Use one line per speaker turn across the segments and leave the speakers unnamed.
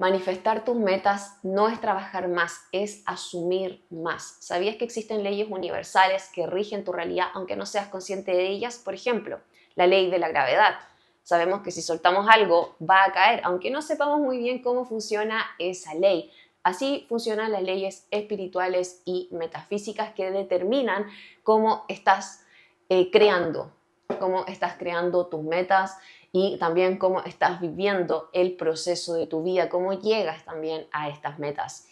Manifestar tus metas no es trabajar más, es asumir más. ¿Sabías que existen leyes universales que rigen tu realidad aunque no seas consciente de ellas? Por ejemplo, la ley de la gravedad. Sabemos que si soltamos algo va a caer, aunque no sepamos muy bien cómo funciona esa ley. Así funcionan las leyes espirituales y metafísicas que determinan cómo estás cómo estás creando tus metas y también cómo estás viviendo el proceso de tu vida, cómo llegas también a estas metas.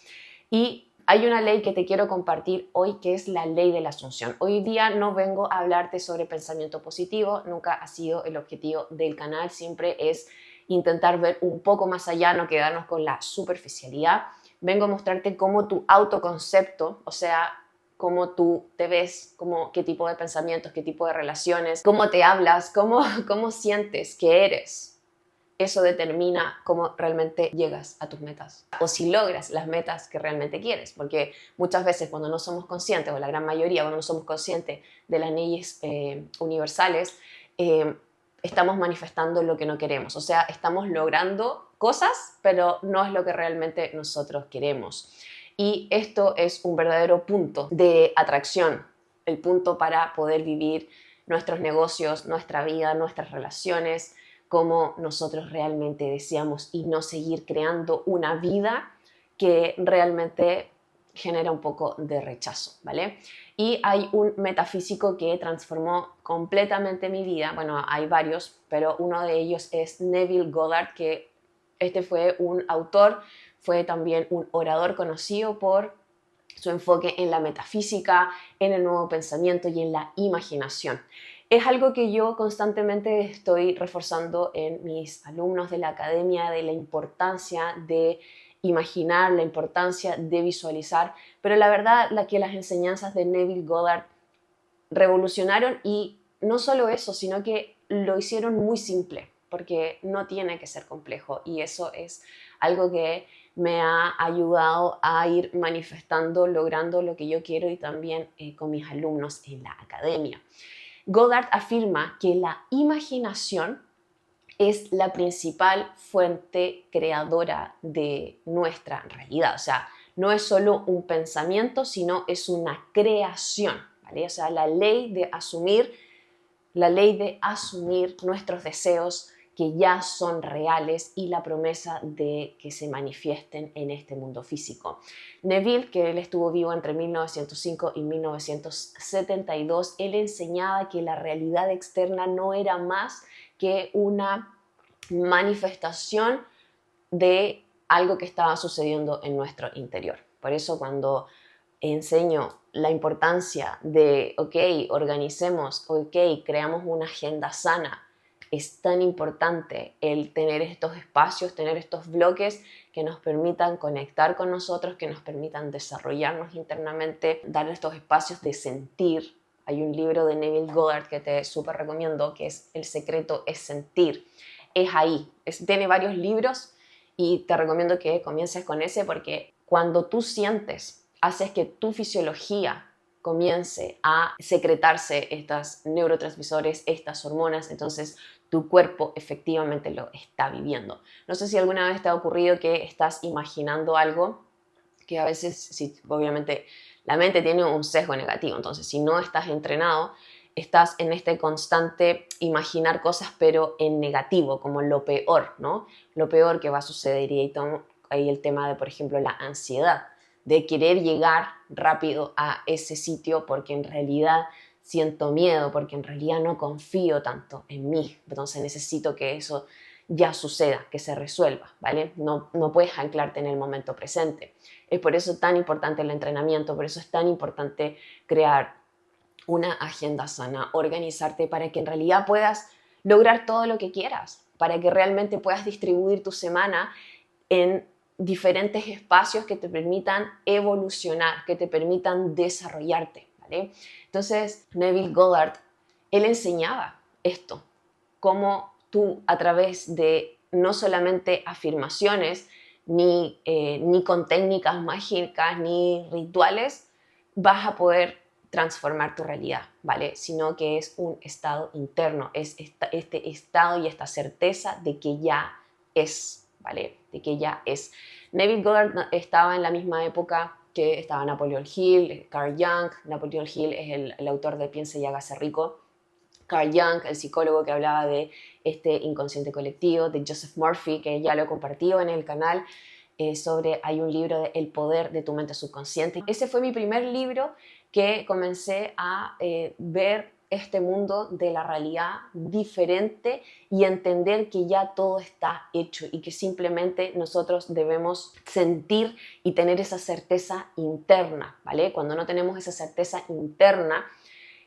Y hay una ley que te quiero compartir hoy que es la ley de la asunción. Hoy día no vengo a hablarte sobre pensamiento positivo, nunca ha sido el objetivo del canal, siempre es intentar ver un poco más allá, no quedarnos con la superficialidad. Vengo a mostrarte cómo tu autoconcepto, o sea, cómo tú te ves, qué tipo de pensamientos, qué tipo de relaciones, cómo te hablas, cómo sientes que eres. Eso determina cómo realmente llegas a tus metas o si logras las metas que realmente quieres, porque muchas veces cuando no somos conscientes, o la gran mayoría cuando no somos conscientes de las leyes universales, estamos manifestando lo que no queremos, o sea, estamos logrando cosas, pero no es lo que realmente nosotros queremos. Y esto es un verdadero punto de atracción, el punto para poder vivir nuestros negocios, nuestra vida, nuestras relaciones, como nosotros realmente deseamos y no seguir creando una vida que realmente genera un poco de rechazo, ¿vale? Y hay un metafísico que transformó completamente mi vida, bueno, hay varios, pero uno de ellos es Neville Goddard, que este fue un autor, fue también un orador conocido por su enfoque en la metafísica, en el nuevo pensamiento y en la imaginación. Es algo que yo constantemente estoy reforzando en mis alumnos de la academia, de la importancia de imaginar, la importancia de visualizar, pero la verdad que las enseñanzas de Neville Goddard revolucionaron y no solo eso, sino que lo hicieron muy simple, porque no tiene que ser complejo y eso es algo que me ha ayudado a ir manifestando, logrando lo que yo quiero y también con mis alumnos en la academia. Goddard afirma que la imaginación es la principal fuente creadora de nuestra realidad. O sea, no es solo un pensamiento, sino es una creación, ¿vale? O sea, la ley de asumir nuestros deseos que ya son reales y la promesa de que se manifiesten en este mundo físico. Neville, que él estuvo vivo entre 1905 y 1972, él enseñaba que la realidad externa no era más que una manifestación de algo que estaba sucediendo en nuestro interior. Por eso cuando enseño la importancia de, organicemos, creamos una agenda sana, es tan importante el tener estos espacios, tener estos bloques que nos permitan conectar con nosotros, que nos permitan desarrollarnos internamente, dar estos espacios de sentir. Hay un libro de Neville Goddard que te súper recomiendo, que es El secreto es sentir. Es ahí, tiene varios libros y te recomiendo que comiences con ese porque cuando tú sientes, haces que tu fisiología comience a secretarse estos neurotransmisores, estas hormonas, entonces tu cuerpo efectivamente lo está viviendo. No sé si alguna vez te ha ocurrido que estás imaginando algo que a veces, obviamente, la mente tiene un sesgo negativo, entonces si no estás entrenado, estás en este constante imaginar cosas, pero en negativo, como lo peor, ¿no? Lo peor que va a suceder y ahí el tema de, por ejemplo, la ansiedad, de querer llegar rápido a ese sitio porque en realidad siento miedo, porque en realidad no confío tanto en mí, entonces necesito que eso ya suceda, que se resuelva, ¿vale? No puedes anclarte en el momento presente. Es por eso tan importante el entrenamiento, por eso es tan importante crear una agenda sana, organizarte para que en realidad puedas lograr todo lo que quieras, para que realmente puedas distribuir tu semana en diferentes espacios que te permitan evolucionar, que te permitan desarrollarte, ¿vale? Entonces, Neville Goddard, él enseñaba esto, cómo tú a través de no solamente afirmaciones, ni con técnicas mágicas, ni rituales, vas a poder transformar tu realidad, ¿vale? Sino que es un estado interno, es este estado y esta certeza de que ya es, ¿vale? De que ya es. Neville Goddard estaba en la misma época que estaba Napoleon Hill, Carl Jung. Napoleon Hill es el autor de Piense y hágase rico. Carl Jung, el psicólogo que hablaba de este inconsciente colectivo, de Joseph Murphy, que ya lo he compartido en el canal, hay un libro de El poder de tu mente subconsciente. Ese fue mi primer libro que comencé a ver este mundo de la realidad diferente y entender que ya todo está hecho y que simplemente nosotros debemos sentir y tener esa certeza interna, ¿vale? Cuando no tenemos esa certeza interna,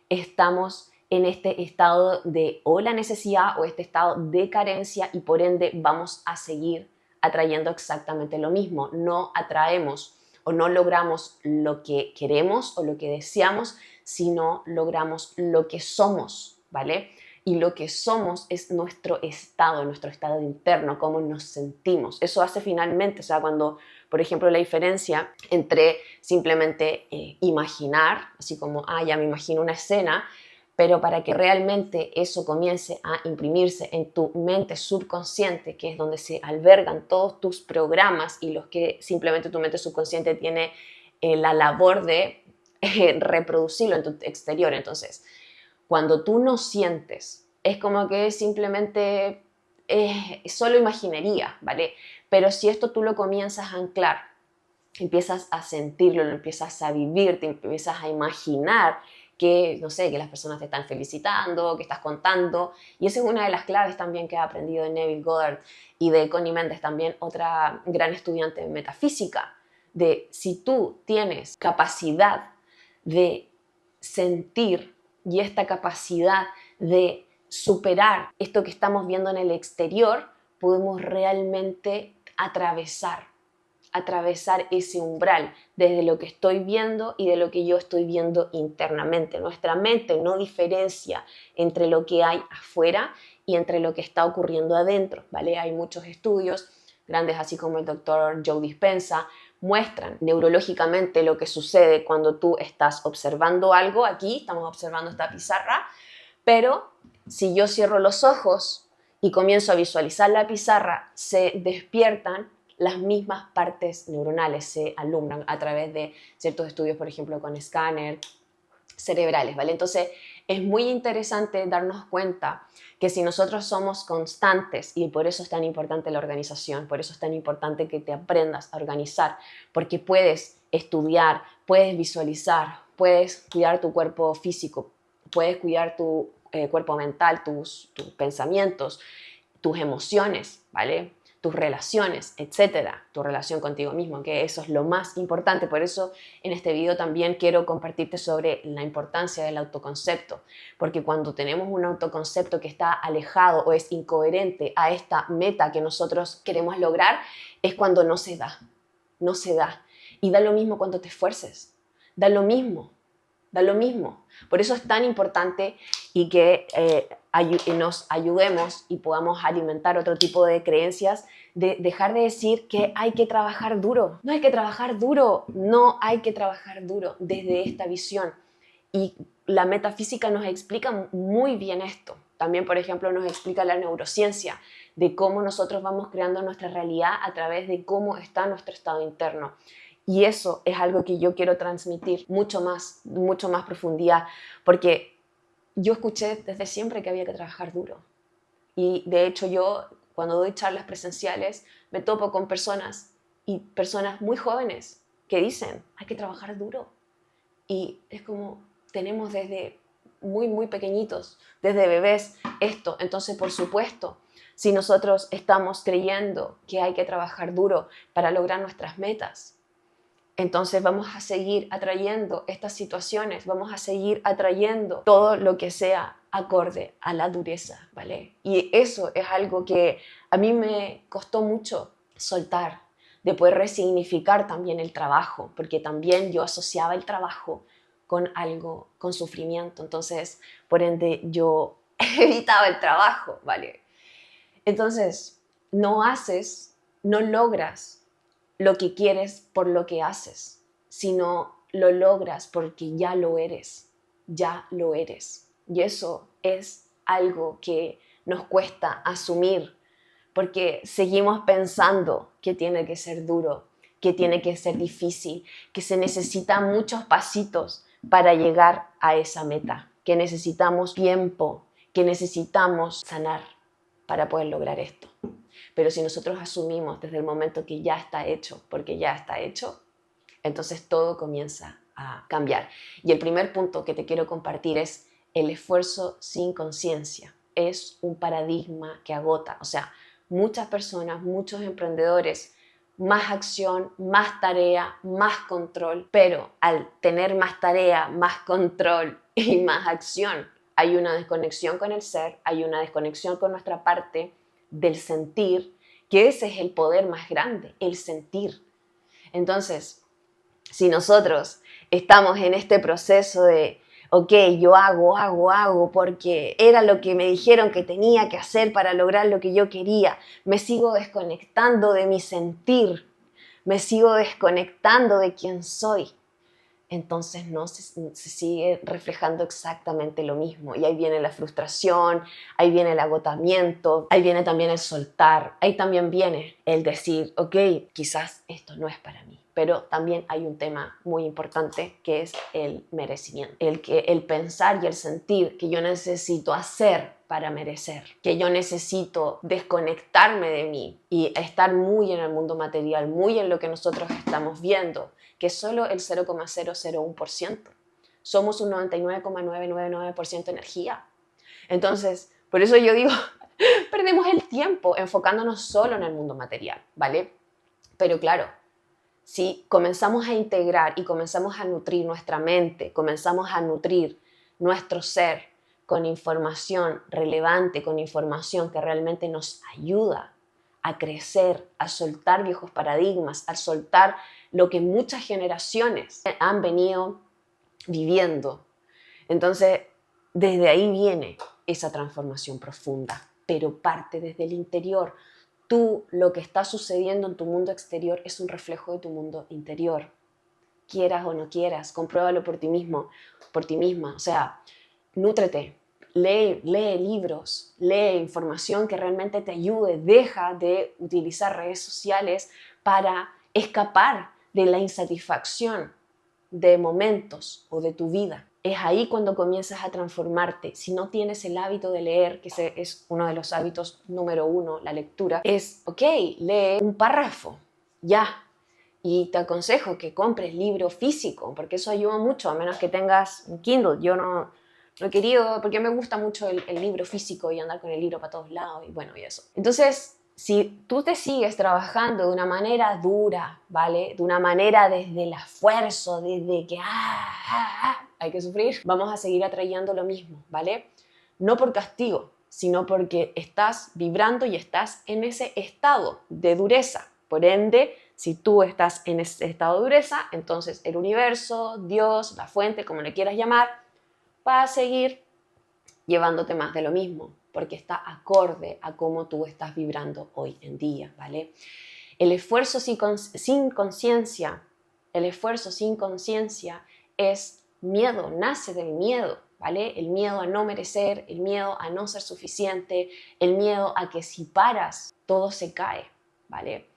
estamos en este estado de o la necesidad o este estado de carencia y por ende vamos a seguir atrayendo exactamente lo mismo. No atraemos o no logramos lo que queremos o lo que deseamos, sino logramos lo que somos, ¿vale? Y lo que somos es nuestro estado interno, cómo nos sentimos. Eso hace finalmente, o sea, cuando, por ejemplo, la diferencia entre simplemente imaginar, así como, ya me imagino una escena, pero para que realmente eso comience a imprimirse en tu mente subconsciente, que es donde se albergan todos tus programas y los que simplemente tu mente subconsciente tiene la labor de reproducirlo en tu exterior. Entonces, cuando tú no sientes, es como que simplemente solo imaginería, ¿vale? Pero si esto tú lo comienzas a anclar, empiezas a sentirlo, lo empiezas a vivir, te empiezas a imaginar que, no sé, que las personas te están felicitando, que estás contando. Y esa es una de las claves también que he aprendido de Neville Goddard y de Connie Méndez, también otra gran estudiante de metafísica, de si tú tienes capacidad de sentir y esta capacidad de superar esto que estamos viendo en el exterior, podemos realmente atravesar ese umbral desde lo que estoy viendo y de lo que yo estoy viendo internamente. Nuestra mente no diferencia entre lo que hay afuera y entre lo que está ocurriendo adentro, ¿vale? Hay muchos estudios grandes, así como el doctor Joe Dispenza, muestran neurológicamente lo que sucede cuando tú estás observando algo. Aquí estamos observando esta pizarra, pero si yo cierro los ojos y comienzo a visualizar la pizarra, se despiertan las mismas partes neuronales, se alumbran a través de ciertos estudios, por ejemplo, con escáner cerebrales, ¿vale? Entonces, es muy interesante darnos cuenta que si nosotros somos constantes, y por eso es tan importante la organización, por eso es tan importante que te aprendas a organizar, porque puedes estudiar, puedes visualizar, puedes cuidar tu cuerpo físico, puedes cuidar tu cuerpo mental, tus pensamientos, tus emociones, ¿vale? Tus relaciones, etcétera, tu relación contigo mismo, que eso es lo más importante. Por eso en este video también quiero compartirte sobre la importancia del autoconcepto, porque cuando tenemos un autoconcepto que está alejado o es incoherente a esta meta que nosotros queremos lograr, es cuando no se da, no se da. Y da lo mismo cuando te esfuerces, da lo mismo, da lo mismo. Por eso es tan importante y que nos ayudemos y podamos alimentar otro tipo de creencias, de dejar de decir que hay que trabajar duro. No hay que trabajar duro, no hay que trabajar duro desde esta visión. Y la metafísica nos explica muy bien esto. También, por ejemplo, nos explica la neurociencia de cómo nosotros vamos creando nuestra realidad a través de cómo está nuestro estado interno. Y eso es algo que yo quiero transmitir mucho más profundidad, porque yo escuché desde siempre que había que trabajar duro. Y de hecho yo, cuando doy charlas presenciales, me topo con personas y personas muy jóvenes que dicen, hay que trabajar duro. Y es como, tenemos desde muy pequeñitos, desde bebés, esto. Entonces, por supuesto, si nosotros estamos creyendo que hay que trabajar duro para lograr nuestras metas, entonces vamos a seguir atrayendo estas situaciones, vamos a seguir atrayendo todo lo que sea acorde a la dureza, ¿vale? Y eso es algo que a mí me costó mucho soltar, de poder resignificar también el trabajo, porque también yo asociaba el trabajo con algo, con sufrimiento, entonces por ende yo evitaba el trabajo, ¿vale? Entonces no logras lo que quieres por lo que haces, sino lo logras porque ya lo eres. Y eso es algo que nos cuesta asumir, porque seguimos pensando que tiene que ser duro, que tiene que ser difícil, que se necesitan muchos pasitos para llegar a esa meta, que necesitamos tiempo, que necesitamos sanar para poder lograr esto. Pero si nosotros asumimos desde el momento que ya está hecho, porque ya está hecho, entonces todo comienza a cambiar. Y el primer punto que te quiero compartir es el esfuerzo sin conciencia. Es un paradigma que agota. O sea, muchas personas, muchos emprendedores, más acción, más tarea, más control, pero al tener más tarea, más control y más acción, hay una desconexión con el ser, hay una desconexión con nuestra parte del sentir, que ese es el poder más grande, el sentir. Entonces, si nosotros estamos en este proceso de, ok, yo hago, porque era lo que me dijeron que tenía que hacer para lograr lo que yo quería, me sigo desconectando de mi sentir, me sigo desconectando de quién soy, entonces no se sigue reflejando exactamente lo mismo. Y ahí viene la frustración, ahí viene el agotamiento, ahí viene también el soltar, ahí también viene el decir, ok, quizás esto no es para mí. Pero también hay un tema muy importante que es el merecimiento. El pensar y el sentir que yo necesito hacer para merecer, que yo necesito desconectarme de mí y estar muy en el mundo material, muy en lo que nosotros estamos viendo, que es solo el 0,001%. Somos un 99,999% energía. Entonces, por eso yo digo, perdemos el tiempo enfocándonos solo en el mundo material, ¿vale? Pero claro, si comenzamos a integrar y comenzamos a nutrir nuestra mente, comenzamos a nutrir nuestro ser con información relevante, con información que realmente nos ayuda a crecer, a soltar viejos paradigmas, a soltar lo que muchas generaciones han venido viviendo. Entonces, desde ahí viene esa transformación profunda, pero parte desde el interior. Tú, lo que está sucediendo en tu mundo exterior es un reflejo de tu mundo interior. Quieras o no quieras, compruébalo por ti mismo, por ti misma. O sea, nútrete, lee libros, lee información que realmente te ayude. Deja de utilizar redes sociales para escapar de la insatisfacción de momentos o de tu vida. Es ahí cuando comienzas a transformarte. Si no tienes el hábito de leer, que ese es uno de los hábitos número 1, la lectura, es, ok, lee un párrafo, ya. Y te aconsejo que compres libro físico, porque eso ayuda mucho, a menos que tengas un Kindle. Yo no he querido, porque me gusta mucho el libro físico y andar con el libro para todos lados, y bueno, y eso. Entonces, si tú te sigues trabajando de una manera dura, ¿vale? De una manera desde el esfuerzo, desde que hay que sufrir, vamos a seguir atrayendo lo mismo, ¿vale? No por castigo, sino porque estás vibrando y estás en ese estado de dureza. Por ende, si tú estás en ese estado de dureza, entonces el universo, Dios, la fuente, como le quieras llamar, va a seguir llevándote más de lo mismo, porque está acorde a cómo tú estás vibrando hoy en día, ¿vale? El esfuerzo sin conciencia, el esfuerzo sin conciencia es miedo, nace del miedo, ¿vale? El miedo a no merecer, el miedo a no ser suficiente, el miedo a que si paras, todo se cae, ¿vale?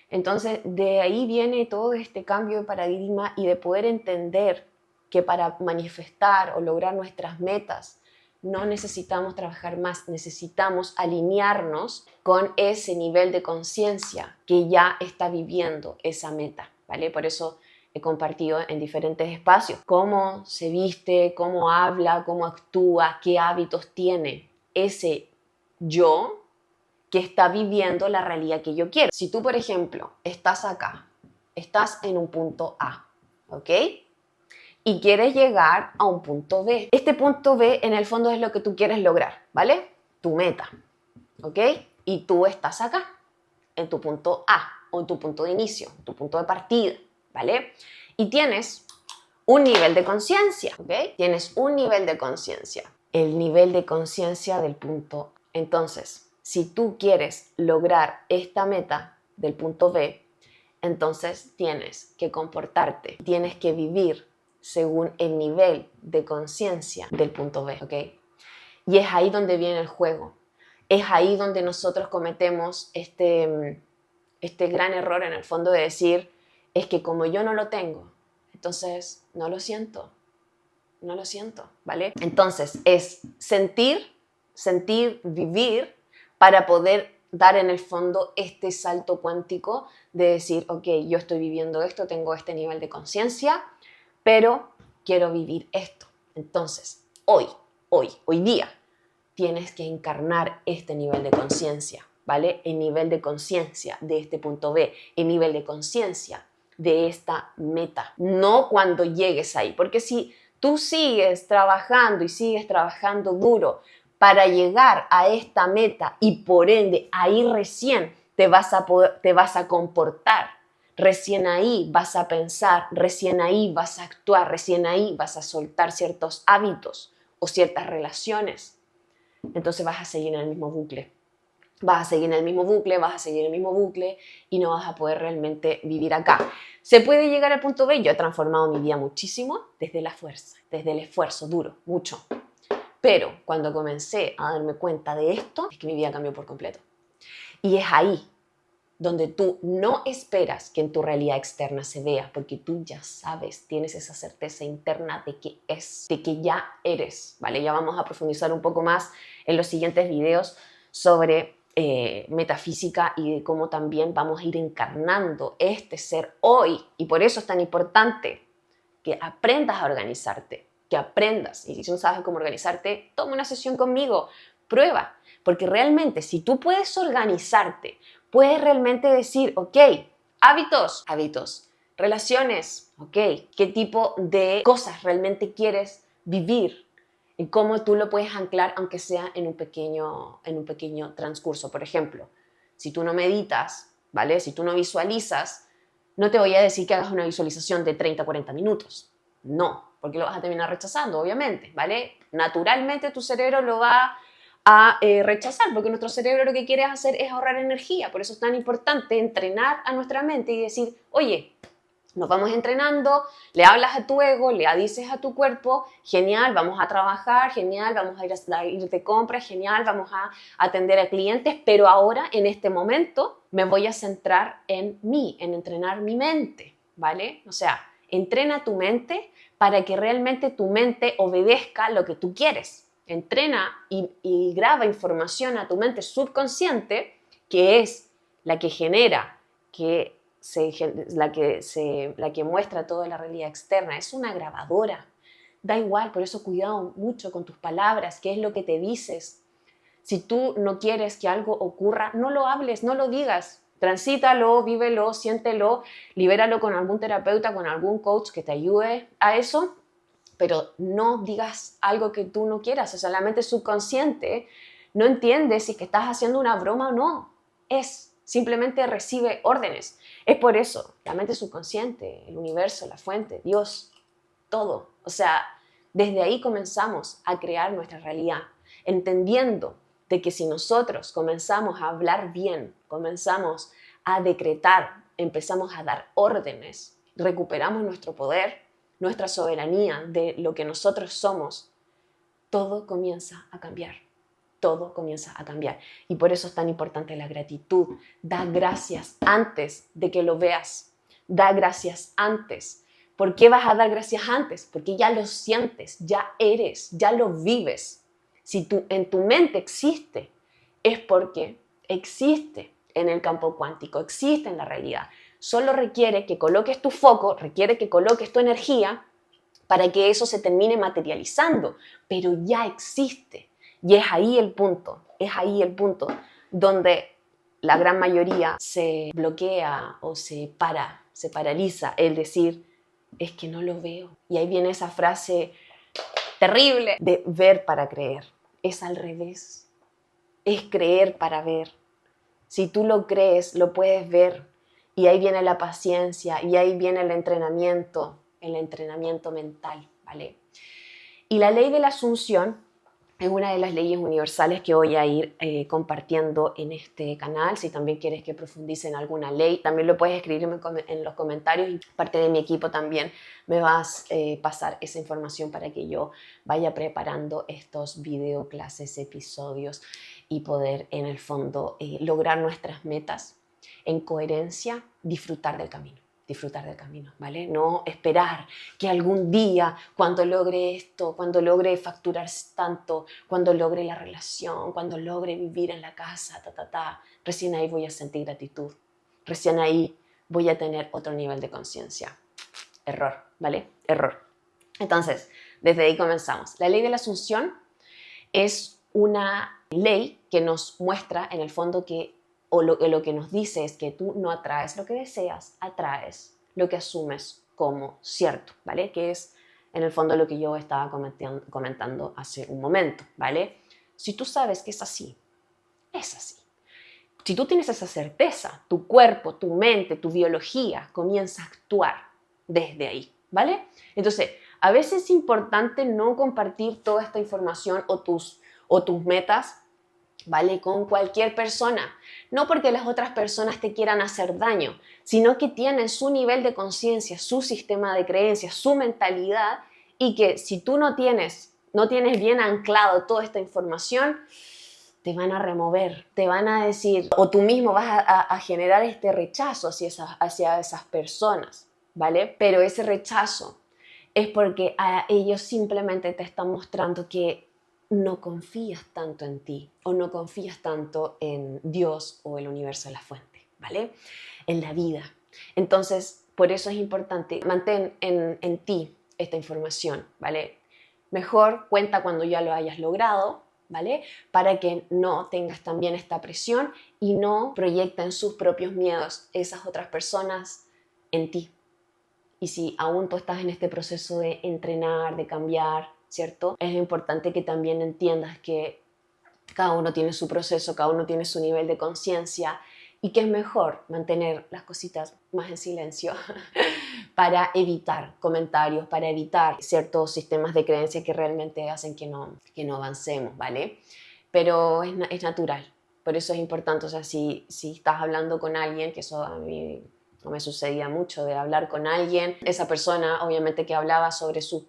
Entonces, de ahí viene todo este cambio de paradigma y de poder entender que para manifestar o lograr nuestras metas no necesitamos trabajar más, necesitamos alinearnos con ese nivel de conciencia que ya está viviendo esa meta, ¿vale? Por eso he compartido en diferentes espacios cómo se viste, cómo habla, cómo actúa, qué hábitos tiene ese yo que está viviendo la realidad que yo quiero. Si tú, por ejemplo, estás acá, estás en un punto A, ¿ok? Y quieres llegar a un punto B. Este punto B en el fondo es lo que tú quieres lograr, ¿vale? Tu meta, ¿ok? Y tú estás acá, en tu punto A, o en tu punto de inicio, tu punto de partida, ¿vale? Y tienes un nivel de conciencia, ¿ok? Tienes un nivel de conciencia, el nivel de conciencia del punto A. Entonces, si tú quieres lograr esta meta del punto B, entonces tienes que comportarte, tienes que vivir según el nivel de conciencia del punto B, ¿ok? Y es ahí donde viene el juego. es ahí donde nosotros cometemos este gran error en el fondo de decir, es que como yo no lo tengo, entonces no lo siento, ¿vale? Entonces es sentir, vivir para poder dar en el fondo este salto cuántico de decir, ok, yo estoy viviendo esto, tengo este nivel de conciencia, pero quiero vivir esto. Entonces, hoy día, tienes que encarnar este nivel de conciencia, ¿vale? El nivel de conciencia de este punto B, el nivel de conciencia de esta meta, no cuando llegues ahí, porque si tú sigues trabajando y sigues trabajando duro para llegar a esta meta y por ende ahí recién te vas a comportar, recién ahí vas a pensar, recién ahí vas a actuar, recién ahí vas a soltar ciertos hábitos o ciertas relaciones. Entonces vas a seguir en el mismo bucle. Vas a seguir en el mismo bucle, vas a seguir en el mismo bucle y no vas a poder realmente vivir acá. ¿Se puede llegar al punto B? Yo he transformado mi vida muchísimo desde la fuerza, desde el esfuerzo duro, mucho. Pero cuando comencé a darme cuenta de esto, es que mi vida cambió por completo. Y es ahí donde tú no esperas que en tu realidad externa se vea, porque tú ya sabes, tienes esa certeza interna de que es, de que ya eres, ¿vale? Ya vamos a profundizar un poco más en los siguientes videos sobre metafísica y de cómo también vamos a ir encarnando este ser hoy. Y por eso es tan importante que aprendas a organizarte, que aprendas. Y si no sabes cómo organizarte, toma una sesión conmigo, prueba. Porque realmente si tú puedes organizarte, puedes realmente decir, ok, hábitos, relaciones, ok, qué tipo de cosas realmente quieres vivir y cómo tú lo puedes anclar aunque sea en un pequeño transcurso. Por ejemplo, si tú no meditas, ¿vale? Si tú no visualizas, no te voy a decir que hagas una visualización de 30 a 40 minutos. No, porque lo vas a terminar rechazando, obviamente, ¿vale? Naturalmente tu cerebro lo va a rechazar, porque nuestro cerebro lo que quiere hacer es ahorrar energía. Por eso es tan importante entrenar a nuestra mente y decir, oye, nos vamos entrenando, le hablas a tu ego, le dices a tu cuerpo, genial, vamos a trabajar, genial, vamos a ir de compras, genial, vamos a atender a clientes, pero ahora, en este momento, me voy a centrar en mí, en entrenar mi mente, ¿vale? O sea, entrena tu mente para que realmente tu mente obedezca lo que tú quieres. Entrena y graba información a tu mente subconsciente, que es la que genera que la que muestra toda la realidad externa, es una grabadora. Da igual, por eso cuidado mucho con tus palabras, qué es lo que te dices. Si tú no quieres que algo ocurra, no lo hables, no lo digas. Transítalo, vívelo, siéntelo, libéralo con algún terapeuta, con algún coach que te ayude a eso, pero no digas algo que tú no quieras. O sea, la mente subconsciente no entiende si es que estás haciendo una broma o no. Simplemente recibe órdenes. Es por eso, la mente subconsciente, el universo, la fuente, Dios, todo. O sea, desde ahí comenzamos a crear nuestra realidad, entendiendo de que si nosotros comenzamos a hablar bien, comenzamos a decretar, empezamos a dar órdenes, recuperamos nuestro poder, nuestra soberanía de lo que nosotros somos, todo comienza a cambiar. Todo comienza a cambiar. Y por eso es tan importante la gratitud. Da gracias antes de que lo veas. Da gracias antes. ¿Por qué vas a dar gracias antes? Porque ya lo sientes, ya eres, ya lo vives. Si tú en tu mente existe, es porque existe en el campo cuántico, existe en la realidad. Solo requiere que coloques tu foco, requiere que coloques tu energía para que eso se termine materializando, pero ya existe. Y es ahí el punto donde la gran mayoría se bloquea o se paraliza, el decir, es que no lo veo. Y ahí viene esa frase terrible de ver para creer. Es al revés, es creer para ver. Si tú lo crees, lo puedes ver. Y ahí viene la paciencia, y ahí viene el entrenamiento mental, ¿vale? Y la ley de la asunción es una de las leyes universales que voy a ir compartiendo en este canal. Si también quieres que profundice en alguna ley, también lo puedes escribir en los comentarios y parte de mi equipo también me vas a pasar esa información para que yo vaya preparando estos video clases, episodios y poder en el fondo lograr nuestras metas en coherencia, disfrutar del camino, ¿vale? No esperar que algún día, cuando logre esto, cuando logre facturar tanto, cuando logre la relación, cuando logre vivir en la casa, recién ahí voy a sentir gratitud, recién ahí voy a tener otro nivel de conciencia. Error, ¿vale? Error. Entonces, desde ahí comenzamos. La ley de la asunción es una ley que nos muestra en el fondo que lo que nos dice es que tú no atraes lo que deseas, atraes lo que asumes como cierto, ¿vale? Que es en el fondo lo que yo estaba comentando hace un momento, ¿vale? Si tú sabes que es así, es así. Si tú tienes esa certeza, tu cuerpo, tu mente, tu biología comienza a actuar desde ahí, ¿vale? Entonces, a veces es importante no compartir toda esta información o tus metas, ¿vale? Con cualquier persona. No porque las otras personas te quieran hacer daño, sino que tienen su nivel de conciencia, su sistema de creencias, su mentalidad, y que si tú no tienes bien anclado toda esta información, te van a remover, te van a decir, o tú mismo vas a generar este rechazo hacia esas personas, ¿vale? Pero ese rechazo es porque a ellos simplemente te están mostrando que no confías tanto en ti o no confías tanto en Dios o el universo de la fuente, ¿vale? En la vida. Entonces, por eso es importante, mantén en ti esta información, ¿vale? Mejor cuenta cuando ya lo hayas logrado, ¿vale? Para que no tengas también esta presión y no proyecten sus propios miedos esas otras personas en ti. Y si aún tú estás en este proceso de entrenar, de cambiar, ¿cierto? Es importante que también entiendas que cada uno tiene su proceso, cada uno tiene su nivel de conciencia y que es mejor mantener las cositas más en silencio para evitar comentarios, para evitar ciertos sistemas de creencia que realmente hacen que no avancemos, ¿vale? Pero es natural, por eso es importante, o sea, si estás hablando con alguien, que eso a mí no me sucedía mucho, de hablar con alguien, esa persona obviamente que hablaba sobre su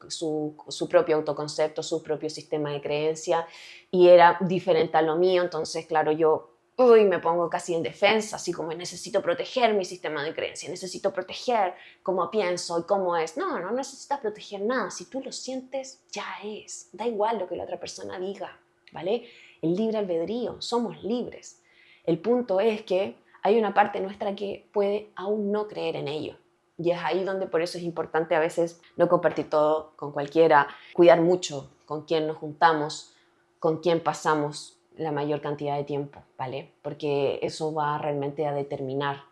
propio autoconcepto, su propio sistema de creencia, y era diferente a lo mío, entonces claro, yo me pongo casi en defensa, así como necesito proteger mi sistema de creencia, necesito proteger cómo pienso y cómo es. No necesitas proteger nada, si tú lo sientes, ya es, da igual lo que la otra persona diga, ¿vale? El libre albedrío, somos libres. El punto es que hay una parte nuestra que puede aún no creer en ello. Y es ahí donde por eso es importante a veces no compartir todo con cualquiera, cuidar mucho con quién nos juntamos, con quién pasamos la mayor cantidad de tiempo, ¿vale? Porque eso va realmente a determinar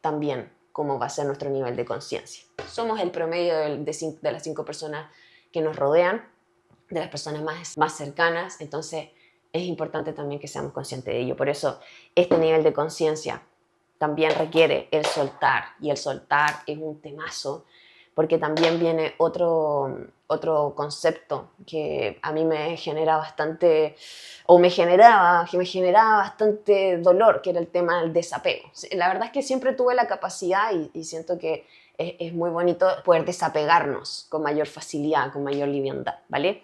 también cómo va a ser nuestro nivel de conciencia. Somos el promedio de las 5 personas que nos rodean, de las personas más cercanas, entonces es importante también que seamos conscientes de ello. Por eso este nivel de conciencia también requiere el soltar, y el soltar es un temazo, porque también viene otro concepto que a mí me genera bastante, o me generaba bastante dolor, que era el tema del desapego. La verdad es que siempre tuve la capacidad y siento que es muy bonito poder desapegarnos con mayor facilidad, con mayor liviandad, ¿vale?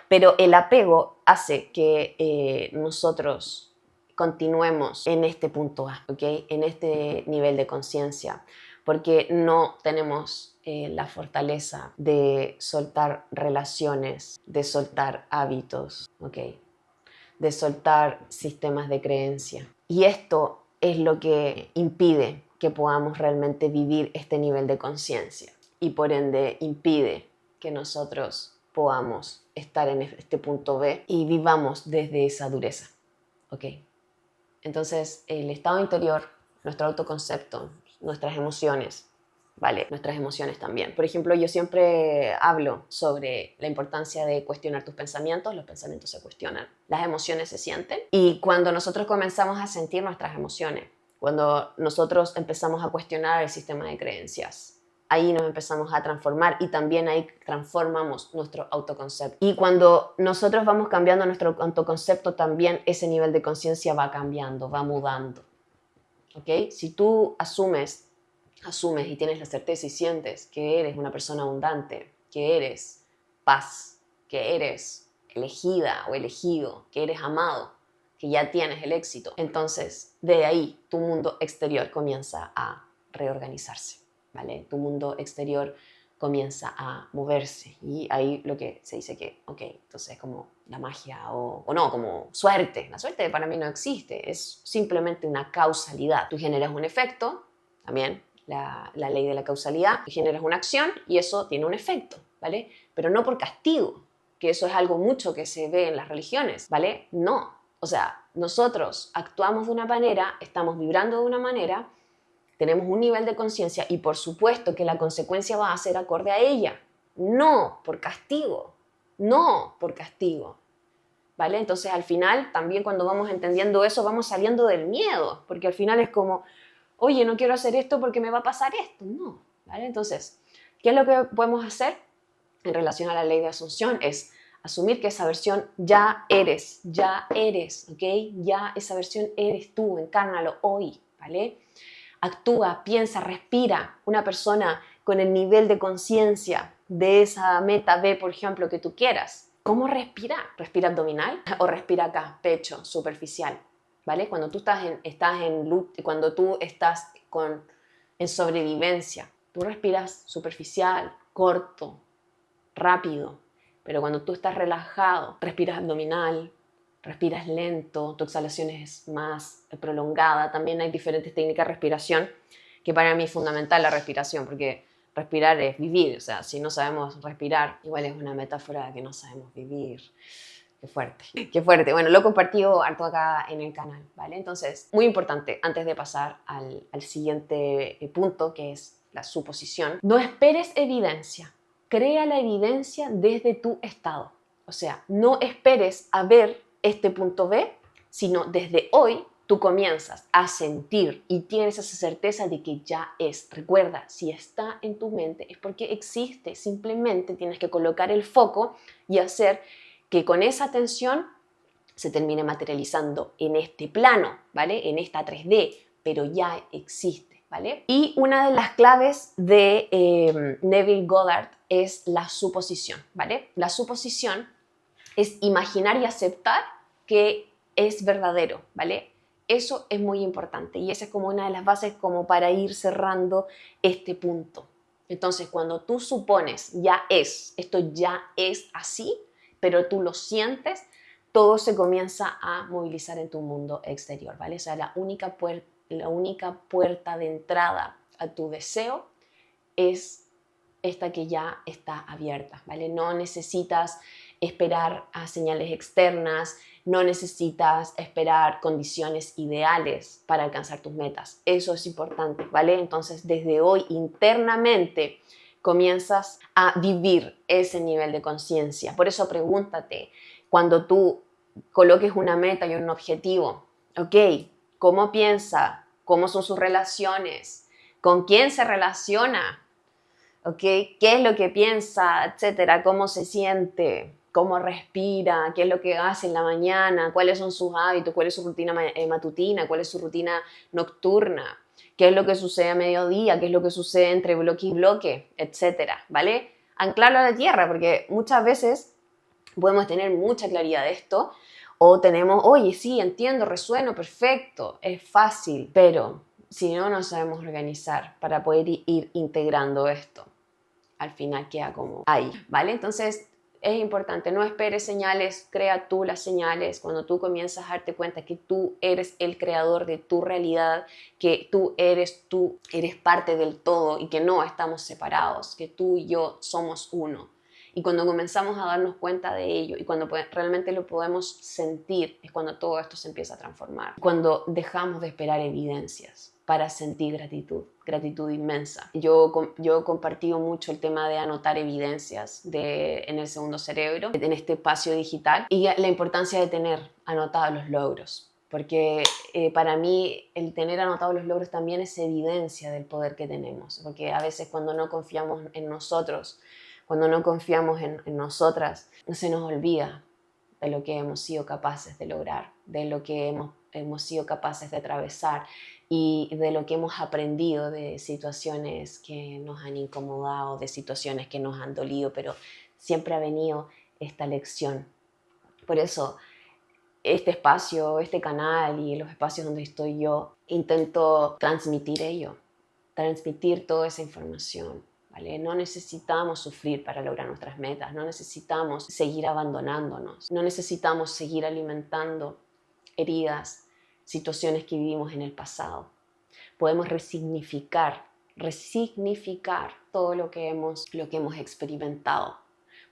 Pero el apego hace que nosotros continuemos en este punto A, ¿ok? En este nivel de conciencia, porque no tenemos la fortaleza de soltar relaciones, de soltar hábitos, ¿ok? De soltar sistemas de creencia. Y esto es lo que impide que podamos realmente vivir este nivel de conciencia y por ende impide que nosotros podamos estar en este punto B y vivamos desde esa dureza, ¿ok? Entonces, el estado interior, nuestro autoconcepto, nuestras emociones, ¿vale? Nuestras emociones también. Por ejemplo, yo siempre hablo sobre la importancia de cuestionar tus pensamientos. Los pensamientos se cuestionan, las emociones se sienten. Y cuando nosotros comenzamos a sentir nuestras emociones, cuando nosotros empezamos a cuestionar el sistema de creencias, ahí nos empezamos a transformar y también ahí transformamos nuestro autoconcepto. Y cuando nosotros vamos cambiando nuestro autoconcepto, también ese nivel de conciencia va cambiando, va mudando. ¿Ok? Si tú asumes y tienes la certeza y sientes que eres una persona abundante, que eres paz, que eres elegida o elegido, que eres amado, que ya tienes el éxito. Entonces, de ahí tu mundo exterior comienza a reorganizarse, ¿vale? Tu mundo exterior comienza a moverse y ahí lo que se dice que, ok, entonces como la magia o no, como suerte. La suerte para mí no existe, es simplemente una causalidad. Tú generas un efecto, también la ley de la causalidad, tú generas una acción y eso tiene un efecto, ¿vale? Pero no por castigo, que eso es algo mucho que se ve en las religiones, ¿vale? No, o sea, nosotros actuamos de una manera, estamos vibrando de una manera, tenemos un nivel de conciencia y por supuesto que la consecuencia va a ser acorde a ella, no por castigo, no por castigo, ¿vale? Entonces al final también cuando vamos entendiendo eso vamos saliendo del miedo, porque al final es como, oye, no quiero hacer esto porque me va a pasar esto, no, ¿vale? Entonces, ¿qué es lo que podemos hacer en relación a la ley de asunción? Es asumir que esa versión ya eres, ¿ok? Ya esa versión eres tú, encárnalo hoy, ¿vale? Actúa, piensa, respira. Una persona con el nivel de conciencia de esa meta B, por ejemplo, que tú quieras. ¿Cómo respira? ¿Respira abdominal o respira acá, pecho, superficial? ¿Vale? Cuando tú cuando tú estás en sobrevivencia, tú respiras superficial, corto, rápido. Pero cuando tú estás relajado, respiras abdominal, respiras lento, tu exhalación es más prolongada. También hay diferentes técnicas de respiración, que para mí es fundamental la respiración, porque respirar es vivir. O sea, si no sabemos respirar, igual es una metáfora de que no sabemos vivir. Qué fuerte, qué fuerte. Bueno, lo he compartido harto acá en el canal, ¿vale? Entonces, muy importante, antes de pasar al siguiente punto, que es la suposición, no esperes evidencia. Crea la evidencia desde tu estado. O sea, no esperes a ver este punto B, sino desde hoy tú comienzas a sentir y tienes esa certeza de que ya es. Recuerda, si está en tu mente es porque existe. Simplemente tienes que colocar el foco y hacer que con esa atención se termine materializando en este plano, ¿vale? En esta 3D, pero ya existe, ¿vale? Y una de las claves de Neville Goddard es la suposición, ¿vale? La suposición es imaginar y aceptar que es verdadero, ¿vale? Eso es muy importante y esa es como una de las bases como para ir cerrando este punto. Entonces, cuando tú supones esto ya es así, pero tú lo sientes, todo se comienza a movilizar en tu mundo exterior, ¿vale? O sea, la única puerta de entrada a tu deseo es esta que ya está abierta, ¿vale? No necesitas esperar a señales externas, no necesitas esperar condiciones ideales para alcanzar tus metas. Eso es importante, ¿vale? Entonces, desde hoy internamente comienzas a vivir ese nivel de conciencia. Por eso pregúntate, cuando tú coloques una meta y un objetivo, ¿ok? ¿Cómo piensa? ¿Cómo son sus relaciones? ¿Con quién se relaciona? ¿Ok? ¿Qué es lo que piensa, etcétera? ¿Cómo se siente? ¿Cómo respira? ¿Qué es lo que hace en la mañana? ¿Cuáles son sus hábitos? ¿Cuál es su rutina matutina? ¿Cuál es su rutina nocturna? ¿Qué es lo que sucede a mediodía? ¿Qué es lo que sucede entre bloque y bloque? Etcétera, ¿vale? Anclarlo a la tierra, porque muchas veces podemos tener mucha claridad de esto o tenemos, oye, sí, entiendo, resueno, perfecto, es fácil, pero si no nos sabemos organizar para poder ir integrando esto, al final queda como ahí, ¿vale? Entonces es importante, no esperes señales, crea tú las señales. Cuando tú comienzas a darte cuenta que tú eres el creador de tu realidad, que tú eres parte del todo y que no estamos separados, que tú y yo somos uno. Y cuando comenzamos a darnos cuenta de ello y cuando realmente lo podemos sentir, es cuando todo esto se empieza a transformar. Cuando dejamos de esperar evidencias para sentir gratitud inmensa. Yo he compartido mucho el tema de anotar evidencias en el segundo cerebro, en este espacio digital, y la importancia de tener anotados los logros. Porque para mí el tener anotados los logros también es evidencia del poder que tenemos. Porque a veces cuando no confiamos en nosotros, cuando no confiamos en nosotras, no se nos olvida de lo que hemos sido capaces de lograr, de lo que hemos sido capaces de atravesar y de lo que hemos aprendido de situaciones que nos han incomodado, de situaciones que nos han dolido, pero siempre ha venido esta lección. Por eso, este espacio, este canal y los espacios donde estoy yo, intento transmitir ello, transmitir toda esa información, ¿vale? No necesitamos sufrir para lograr nuestras metas, no necesitamos seguir abandonándonos, no necesitamos seguir alimentando heridas, situaciones que vivimos en el pasado. Podemos resignificar todo lo que hemos experimentado.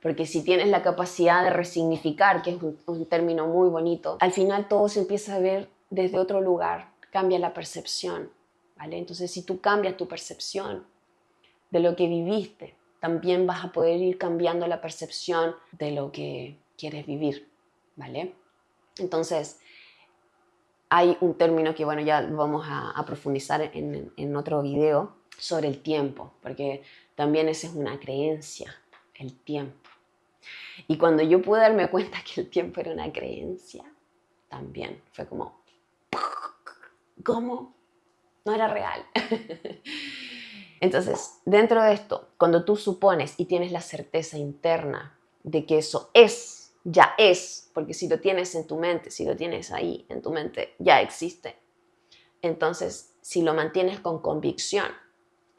Porque si tienes la capacidad de resignificar, que es un término muy bonito, al final todo se empieza a ver desde otro lugar, cambia la percepción, ¿vale? Entonces, si tú cambias tu percepción de lo que viviste, también vas a poder ir cambiando la percepción de lo que quieres vivir, ¿vale? Entonces, hay un término que, bueno, ya vamos a profundizar en otro video sobre el tiempo, porque también esa es una creencia, el tiempo. Y cuando yo pude darme cuenta que el tiempo era una creencia, también fue como, ¿cómo? No era real. Entonces, dentro de esto, cuando tú supones y tienes la certeza interna de que eso es, ya es, porque si lo tienes en tu mente, si lo tienes ahí en tu mente, ya existe. Entonces, si lo mantienes con convicción,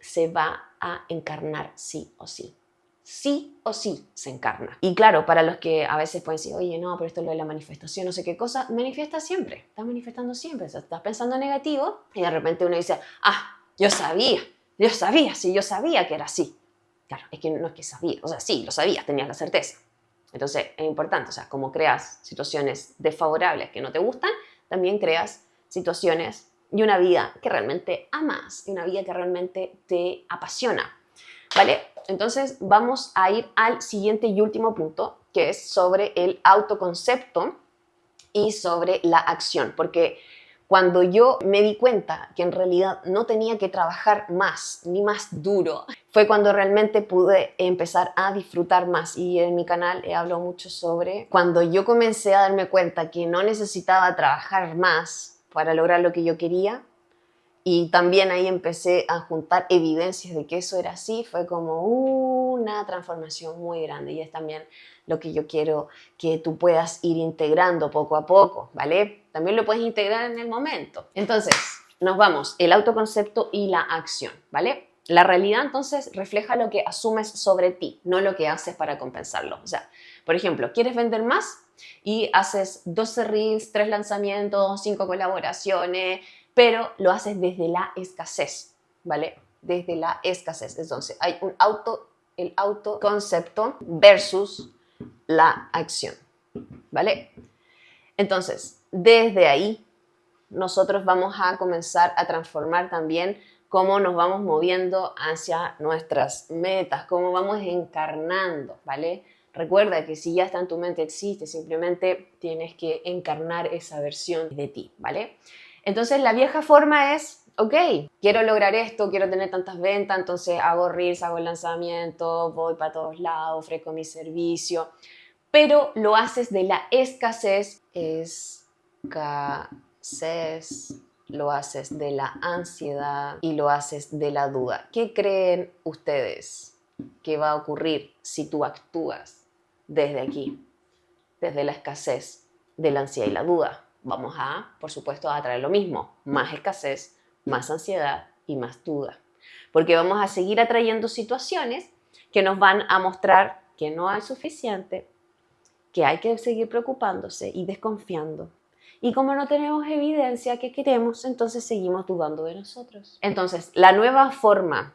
se va a encarnar sí o sí. Sí o sí se encarna. Y claro, para los que a veces pueden decir, oye, no, pero esto es lo de la manifestación, no sé qué cosa, manifiesta siempre, estás manifestando siempre, o sea, estás pensando negativo y de repente uno dice, yo sabía que era así. Claro, es que no es que sabía, o sea, sí, lo sabías, tenías la certeza. Entonces, es importante, o sea, como creas situaciones desfavorables que no te gustan, también creas situaciones y una vida que realmente amas, y una vida que realmente te apasiona, ¿vale? Entonces vamos a ir al siguiente y último punto, que es sobre el autoconcepto y sobre la acción, porque cuando yo me di cuenta que en realidad no tenía que trabajar más ni más duro, fue cuando realmente pude empezar a disfrutar más. Y en mi canal he hablado mucho sobre cuando yo comencé a darme cuenta que no necesitaba trabajar más para lograr lo que yo quería. Y también ahí empecé a juntar evidencias de que eso era así. Fue como una transformación muy grande. Y es también lo que yo quiero que tú puedas ir integrando poco a poco, ¿vale? También lo puedes integrar en el momento. Entonces, nos vamos, el autoconcepto y la acción, ¿vale? La realidad entonces refleja lo que asumes sobre ti, no lo que haces para compensarlo. O sea, por ejemplo, ¿quieres vender más? Y haces 12 reels, 3 lanzamientos, 5 colaboraciones, pero lo haces desde la escasez, ¿vale? Desde la escasez. Entonces, hay el autoconcepto versus la acción, ¿vale? Entonces, desde ahí, nosotros vamos a comenzar a transformar también cómo nos vamos moviendo hacia nuestras metas, cómo vamos encarnando, ¿vale? Recuerda que si ya está en tu mente, existe, simplemente tienes que encarnar esa versión de ti, ¿vale? Entonces la vieja forma es, ok, quiero lograr esto, quiero tener tantas ventas, entonces hago reels, hago el lanzamiento, voy para todos lados, ofrezco mi servicio, pero lo haces de la escasez, lo haces de la ansiedad y lo haces de la duda. ¿Qué creen ustedes que va a ocurrir si tú actúas desde aquí, desde la escasez, de la ansiedad y la duda? Vamos a, por supuesto, a atraer lo mismo, más escasez, más ansiedad y más duda. Porque vamos a seguir atrayendo situaciones que nos van a mostrar que no hay suficiente, que hay que seguir preocupándose y desconfiando. Y como no tenemos evidencia que queremos, entonces seguimos dudando de nosotros. Entonces, la nueva forma,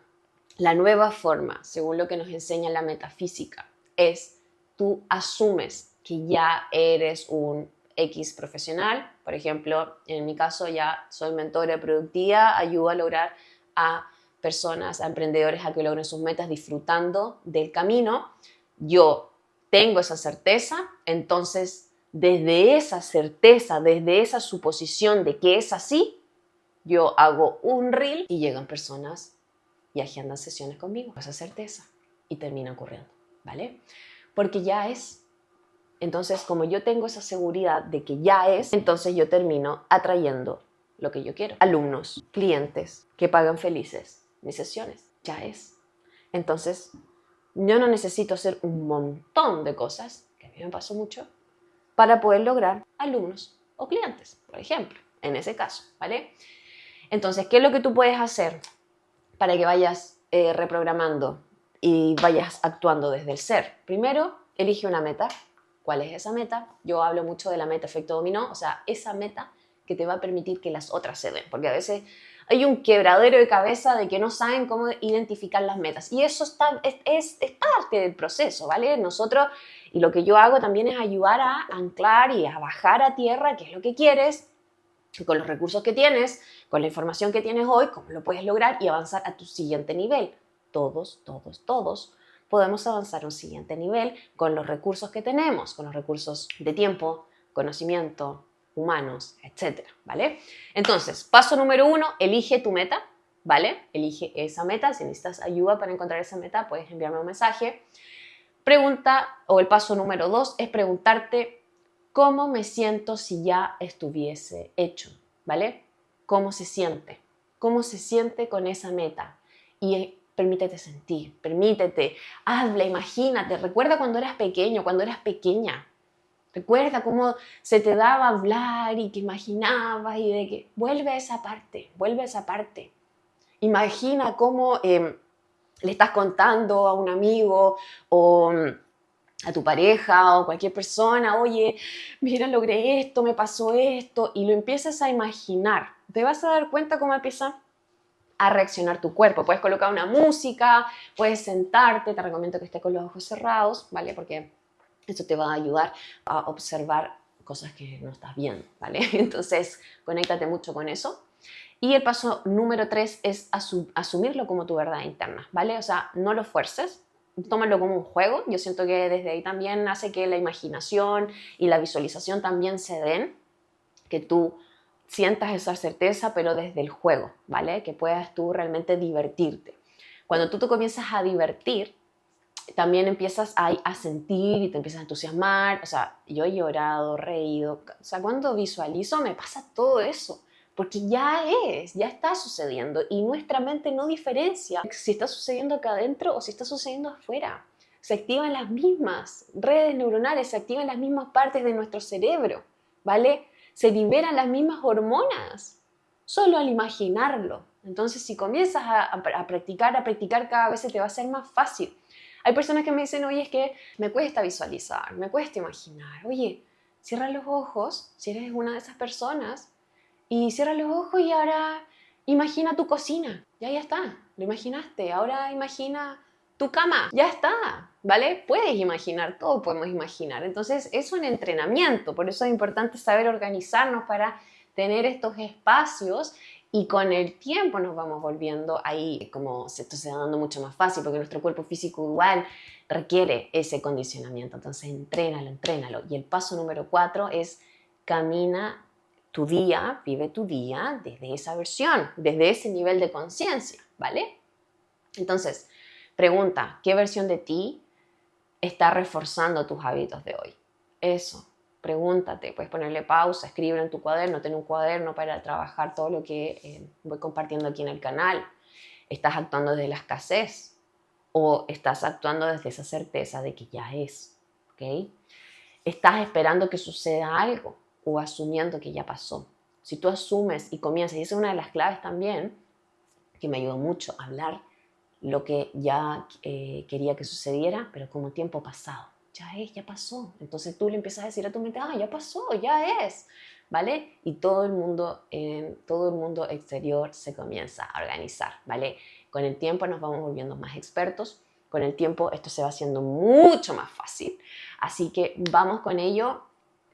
según lo que nos enseña la metafísica, es tú asumes que ya eres un X profesional. Por ejemplo, en mi caso ya soy mentora productiva, ayudo a lograr a personas, a emprendedores a que logren sus metas disfrutando del camino. Yo tengo esa certeza, entonces desde esa certeza, desde esa suposición de que es así, yo hago un reel y llegan personas y agendan sesiones conmigo, esa certeza, y termina ocurriendo, ¿vale? Porque ya es. Entonces, como yo tengo esa seguridad de que ya es, entonces yo termino atrayendo lo que yo quiero. Alumnos, clientes que pagan felices mis sesiones, ya es. Entonces, yo no necesito hacer un montón de cosas, que a mí me pasó mucho, para poder lograr alumnos o clientes, por ejemplo, en ese caso, ¿vale? Entonces, ¿qué es lo que tú puedes hacer para que vayas reprogramando y vayas actuando desde el ser? Primero, elige una meta. ¿Cuál es esa meta? Yo hablo mucho de la meta efecto dominó, o sea, esa meta que te va a permitir que las otras se den, porque a veces hay un quebradero de cabeza de que no saben cómo identificar las metas, y eso es parte del proceso, ¿vale? Nosotros, y lo que yo hago también es ayudar a anclar y a bajar a tierra qué es lo que quieres, con los recursos que tienes, con la información que tienes hoy, cómo lo puedes lograr y avanzar a tu siguiente nivel. Todos podemos avanzar a un siguiente nivel con los recursos que tenemos, con los recursos de tiempo, conocimiento, humanos, etcétera, ¿vale? Entonces, paso número 1, elige tu meta, ¿vale? Elige esa meta. Si necesitas ayuda para encontrar esa meta, puedes enviarme un mensaje. Pregunta, o el paso número 2 es preguntarte cómo me siento si ya estuviese hecho, ¿vale? ¿Cómo se siente? ¿Cómo se siente con esa meta? Y permítete sentir, permítete, habla, imagínate. Recuerda cuando eras pequeño, cuando eras pequeña. Recuerda cómo se te daba hablar y que imaginabas y de que vuelve a esa parte, vuelve a esa parte. Imagina cómo le estás contando a un amigo o a tu pareja o cualquier persona, oye, mira, logré esto, me pasó esto, y lo empiezas a imaginar. Te vas a dar cuenta cómo empieza a reaccionar tu cuerpo. Puedes colocar una música, puedes sentarte, te recomiendo que estés con los ojos cerrados, ¿vale? Porque eso te va a ayudar a observar cosas que no estás viendo, ¿vale? Entonces, conéctate mucho con eso. Y el paso número 3 es asumirlo como tu verdad interna, ¿vale? O sea, no lo fuerces, tómalo como un juego. Yo siento que desde ahí también hace que la imaginación y la visualización también se den, que tú sientas esa certeza, pero desde el juego, ¿vale? Que puedas tú realmente divertirte. Cuando tú te comienzas a divertir, también empiezas a sentir y te empiezas a entusiasmar. O sea, yo he llorado, reído. O sea, cuando visualizo me pasa todo eso. Porque ya está sucediendo y nuestra mente no diferencia si está sucediendo acá adentro o si está sucediendo afuera. Se activan las mismas redes neuronales, se activan las mismas partes de nuestro cerebro, ¿vale? Se liberan las mismas hormonas solo al imaginarlo. Entonces, si comienzas a practicar, cada vez se te va a hacer más fácil. Hay personas que me dicen, oye, es que me cuesta visualizar, me cuesta imaginar. Oye, cierra los ojos, si eres una de esas personas, y cierra los ojos y ahora imagina tu cocina. Ya está, lo imaginaste. Ahora imagina tu cama. Ya está, ¿vale? Puedes imaginar, todo podemos imaginar. Entonces es un entrenamiento, por eso es importante saber organizarnos para tener estos espacios, y con el tiempo nos vamos volviendo ahí, como esto se va dando mucho más fácil, porque nuestro cuerpo físico igual requiere ese condicionamiento. Entonces entrénalo. Y el paso número 4 es camina tu día, vive tu día desde esa versión, desde ese nivel de conciencia, ¿vale? Entonces, pregunta, ¿qué versión de ti está reforzando tus hábitos de hoy? Eso, pregúntate, puedes ponerle pausa, escribir en tu cuaderno, ten un cuaderno para trabajar todo lo que voy compartiendo aquí en el canal. ¿Estás actuando desde la escasez o estás actuando desde esa certeza de que ya es? ¿Ok? ¿Estás esperando que suceda algo o asumiendo que ya pasó? Si tú asumes y comienzas, y esa es una de las claves también, que me ayudó mucho a hablar lo que ya quería que sucediera, pero como tiempo pasado. Ya pasó. Entonces tú le empiezas a decir a tu mente, ya pasó, ya es, ¿vale? Y todo el mundo exterior se comienza a organizar, ¿vale? Con el tiempo nos vamos volviendo más expertos, con el tiempo esto se va haciendo mucho más fácil, así que vamos con ello.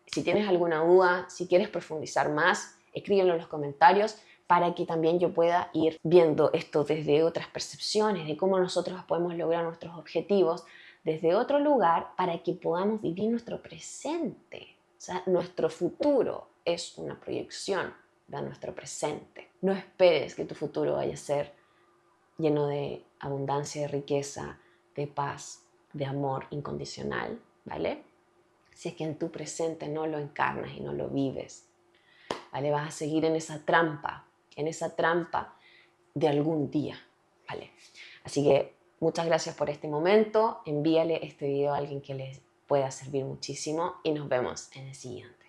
Si tienes alguna duda, si quieres profundizar más, escríbelo en los comentarios para que también yo pueda ir viendo esto desde otras percepciones, de cómo nosotros podemos lograr nuestros objetivos desde otro lugar para que podamos vivir nuestro presente. O sea, nuestro futuro es una proyección de nuestro presente. No esperes que tu futuro vaya a ser lleno de abundancia, de riqueza, de paz, de amor incondicional, ¿vale? Si es que en tu presente no lo encarnas y no lo vives, ¿vale? Vas a seguir en esa trampa de algún día, ¿vale? Así que muchas gracias por este momento. Envíale este video a alguien que les pueda servir muchísimo y nos vemos en el siguiente.